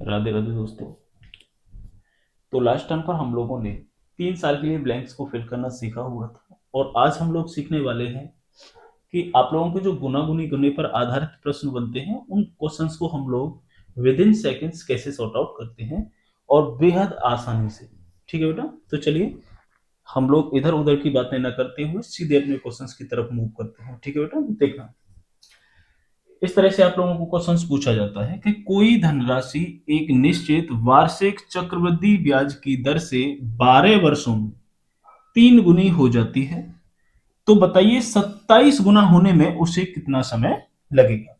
राधे राधे दोस्तों। तो last time पर हम लोगों ने 3 साल के लिए ब्लैंक्स को फिल करना सीखा हुआ था और आज हम लोग सीखने वाले हैं कि आप लोगों के जो गुना-गुनी गुने पर आधारित प्रश्न बनते हैं उन क्वेश्चंस को हम लोग विद इन सेकंड्स कैसे सॉर्ट आउट करते हैं और बेहद आसानी से। ठीक है बेटा, तो चलिए हम लोग इधर उधर की बातें न करते हुए सीधे अपने क्वेश्चंस की तरफ मूव करते हैं। ठीक है बेटा, देखना इस तरह से आप लोगों को क्वेश्चंस पूछा जाता है कि कोई धनराशि एक निश्चित वार्षिक चक्रवृद्धि ब्याज की दर से 12 वर्षों में 3 गुनी हो जाती है, तो बताइए 27 गुना होने में उसे कितना समय लगेगा।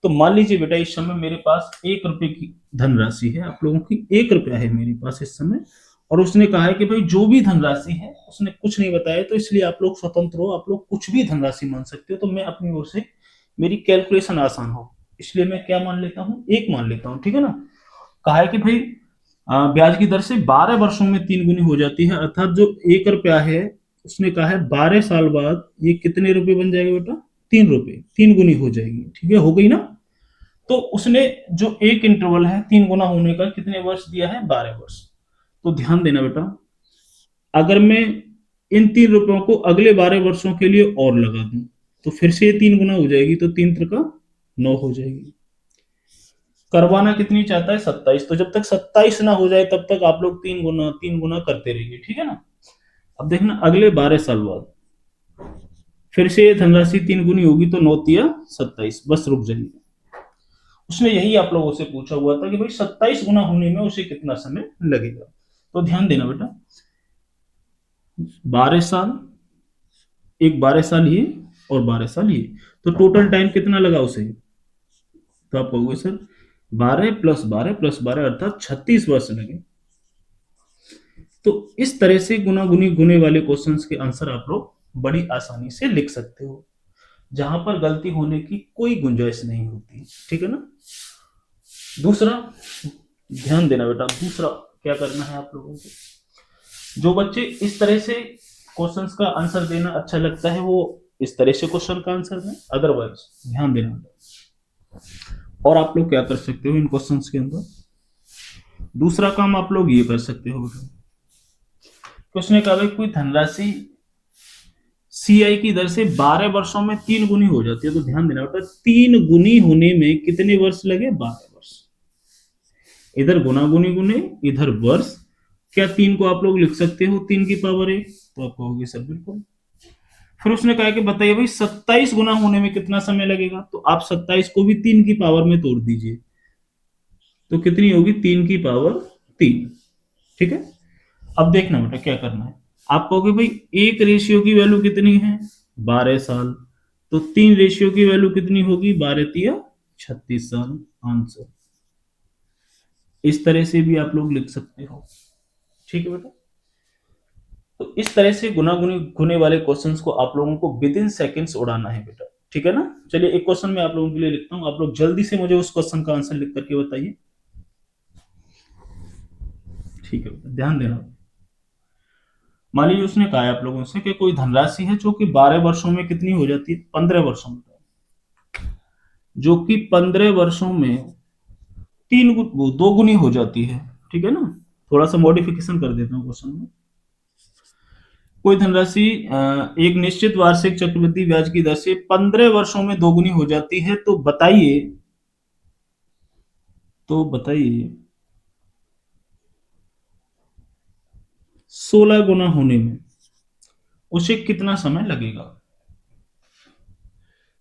तो मान लीजिए बेटा इस समय मेरे पास 1 रुपए की धनराशि है, आप लोगों की 1 रुपया है मेरे पास इस समय, और उसने कहा है कि भाई जो भी धनराशि है, उसने कुछ नहीं बताया, तो इसलिए आप लोग स्वतंत्र हो, आप लोग कुछ भी धनराशि मान सकते हो। तो मैं अपनी ओर से मेरी कैलकुलेशन आसान हो इसलिए मैं क्या मान लेता हूँ, 1 मान लेता हूँ। ठीक है ना, कहा है कि भाई ब्याज की दर से 12 वर्षों में 3 गुनी हो जाती है, अर्थात जो 1 रुपया है उसने कहा है 12 साल बाद ये कितने रुपए बन जाएगा बेटा, 3 रुपए, 3 गुनी हो जाएगी। ठीक है, हो गई ना। तो उसने जो एक इंटरवल है 3 गुना होने का कितने वर्ष दिया है, 12 वर्ष। तो ध्यान देना बेटा, अगर मैं इन 3 रुपयों को अगले 12 वर्षों के लिए और लगा दूं तो फिर से ये 3 गुना हो जाएगी, तो 3 त्रिका 9 हो जाएगी। करवाना कितनी चाहता है, 27। तो जब तक 27 ना हो जाए तब तक आप लोग 3 गुना करते रहिए। ठीक है ना। अब देखना अगले 12 साल बाद फिर से ये धनराशि 3 गुनी होगी, तो 9 तिया 27, बस रुक जाइए। उसने यही आप लोगों से पूछा हुआ था कि भाई 27 गुना होने में उसे कितना समय लगेगा। तो ध्यान देना बेटा, 12 साल, एक 12 साल ये और 12 साल ये, तो टोटल टाइम कितना लगा उसे। तो आप कहोगे सर 12 + 12 + 12 अर्थात 36 वर्ष लगे। तो इस तरह से गुना गुनी गुने वाले क्वेश्चंस के आंसर आप लोग बड़ी आसानी से लिख सकते हो, जहां पर गलती होने की कोई गुंजाइश नहीं होती। ठीक है ना। दूसरा ध्यान देना बेटा, दूसरा क्या करना है आप लोगों को, जो बच्चे इस तरह से क्वेश्चंस का आंसर देना अच्छा लगता है वो इस तरह से क्वेश्चन का आंसर दें, अदरवाइज ध्यान देना। और आप लोग क्या कर सकते हो इन क्वेश्चंस के अंदर, दूसरा काम आप लोग ये कर सकते हो बेटा, उसने कहा भाई कोई धनराशि सीआई की दर से 12 वर्षों में 3 गुनी हो जाती है। तो ध्यान देना बेटा, 3 गुनी होने में कितने वर्ष लगे, 12 वर्ष। इधर गुना गुनी गुने, इधर वर्ष। क्या 3 को आप लोग लिख सकते हो 3 की पावर 1, तो आप कहोगे सर बिल्कुल। फिर उसने कहा कि बताइए भाई 27 गुना होने में कितना समय लगेगा। तो आप 27 को भी 3 की पावर में तोड़ दीजिए, तो कितनी होगी, 3 की पावर 3। ठीक है। अब देखना बेटा क्या करना है, आप कहोगे भाई एक रेशियो की वैल्यू कितनी है, 12 साल, तो 3 रेशियो की वैल्यू कितनी होगी, 12 तिया 36 साल। आंसर इस तरह से भी आप लोग लिख सकते हो। ठीक है बेटा, तो इस तरह से गुना गुनी गुने वाले क्वेश्चंस को आप लोगों को विद इन सेकेंड्स उड़ाना है बेटा। ठीक है ना। चलिए एक क्वेश्चन मैं आप लोगों के लिए लिखता हूं, आप लोग जल्दी से मुझे उस क्वेश्चन का आंसर लिख करके बताइए। ठीक है बेटा, ध्यान देना। मान लीजिए उसने कहा है आप लोगों से कि कोई धनराशि है जो कि 12 वर्षों में कितनी हो जाती है, 15 वर्षों में, जो कि 15 वर्षों में 2 गुनी हो जाती है। ठीक है ना। थोड़ा सा मॉडिफिकेशन कर देता हूँ क्वेश्चन में। कोई धनराशि एक निश्चित वार्षिक चक्रवृद्धि ब्याज की दर से 15 वर्षों में 2 गुनी हो जाती है, तो बताइए, तो बताइए 16 गुना होने में उसे कितना समय लगेगा।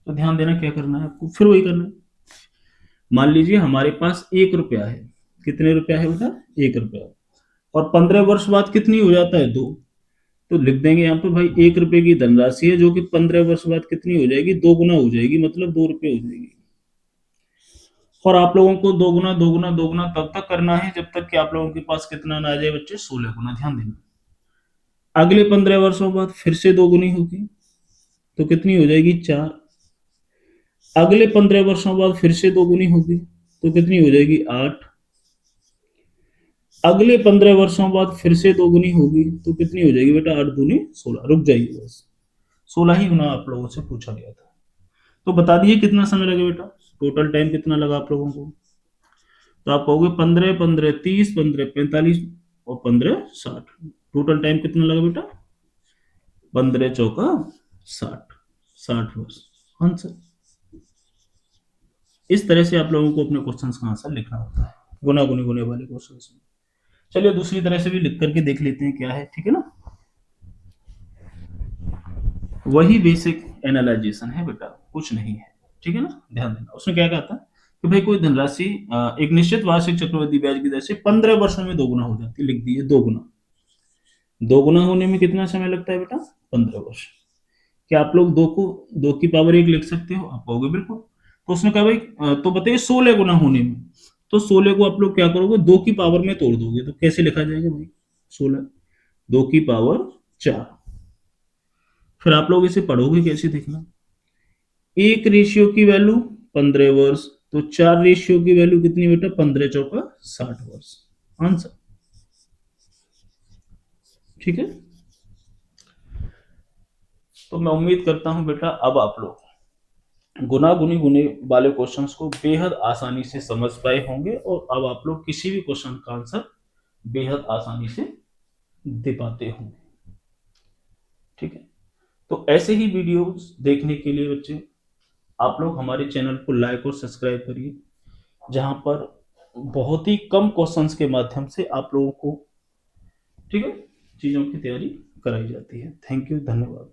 तो ध्यान देना क्या करना है आपको, फिर वही करना है। मान लीजिए हमारे पास 1 रुपया है, कितने रुपया है बेटा, 1 रुपया, और 15 वर्ष बाद कितनी हो जाता है, 2। तो लिख देंगे यहाँ पर भाई 1 रुपए की धनराशि है जो कि 15 वर्ष बाद कितनी हो जाएगी, 2 गुना हो जाएगी, मतलब 2 रुपए हो जाएगी। और आप लोगों को 2 गुना 2 गुना 2 गुना तब तक करना है जब तक कि आप लोगों के पास कितना ना आ जाए बच्चे, 16 गुना। ध्यान देना, अगले 15 वर्षों बाद फिर से 2 गुनी होगी, तो कितनी हो जाएगी, 4। अगले 15 वर्षों बाद फिर से 2 गुनी होगी, तो कितनी हो जाएगी, 8। अगले 15 वर्षों बाद फिर से 2 गुनी होगी, तो कितनी हो जाएगी बेटा, 8 दूनी 16। रुक जाइए, बस 16 ही गुना आप लोगों से पूछा गया था। तो बता दिए कितना समय लगे बेटा, टोटल टाइम कितना लगा आप लोगों को। तो आप कहोगे 15 15 30, 15 45 और 15 60। टोटल टाइम कितना लगा बेटा? 15 चौका 60, 60 वर्ष। आंसर। इस तरह से आप लोगों को अपने क्वेश्चंस का आंसर लिखना होता है, गुना गुनी गुने वाले क्वेश्चंस में। चलिए दूसरी तरह से भी लिख करके देख लेते हैं क्या है, ठीक है ना। वही बेसिक एनालाइजेशन है बेटा, कुछ नहीं है, ठीक है ना। ध्यान देना, उसने क्या कहा था कि भाई कोई धनराशि एक निश्चित वार्षिक चक्रवृद्धि ब्याज की दर से 15 वर्षों में दोगुना हो जाती है। लिख दिए दोगुना। दोगुना होने में कितना समय लगता है बेटा? 15 वर्ष। क्या आप लोग दो को 2 की पावर 1 लिख सकते हो? आप कहोगे बिल्कुल। तो उसने कहा भाई तो बताइए 16 गुना होने में। तो 16 को आप लोग क्या करोगे? 2 की पावर में तोड़ दोगे, तो कैसे लिखा जाएगा भाई? 16 2 की पावर 4। फिर आप लोग इसे पढ़ोगे कैसे, देखना। 1 रेशियो की वैल्यू 15 वर्ष, तो 4 रेशियो की वैल्यू कितनी बेटा? 15 चौका 60 वर्ष। आंसर। ठीक है। तो मैं उम्मीद करता हूं बेटा अब आप लोग गुना गुनी गुने वाले क्वेश्चंस को बेहद आसानी से समझ पाए होंगे, और अब आप लोग किसी भी क्वेश्चन का आंसर बेहद आसानी से दे पाते होंगे। ठीक है। तो ऐसे ही वीडियोस देखने के लिए बच्चे आप लोग हमारे चैनल को लाइक और सब्सक्राइब करिए, जहां पर बहुत ही कम क्वेश्चंस के माध्यम से आप लोगों को, ठीक है, चीजों की तैयारी कराई जाती है। थैंक यू, धन्यवाद।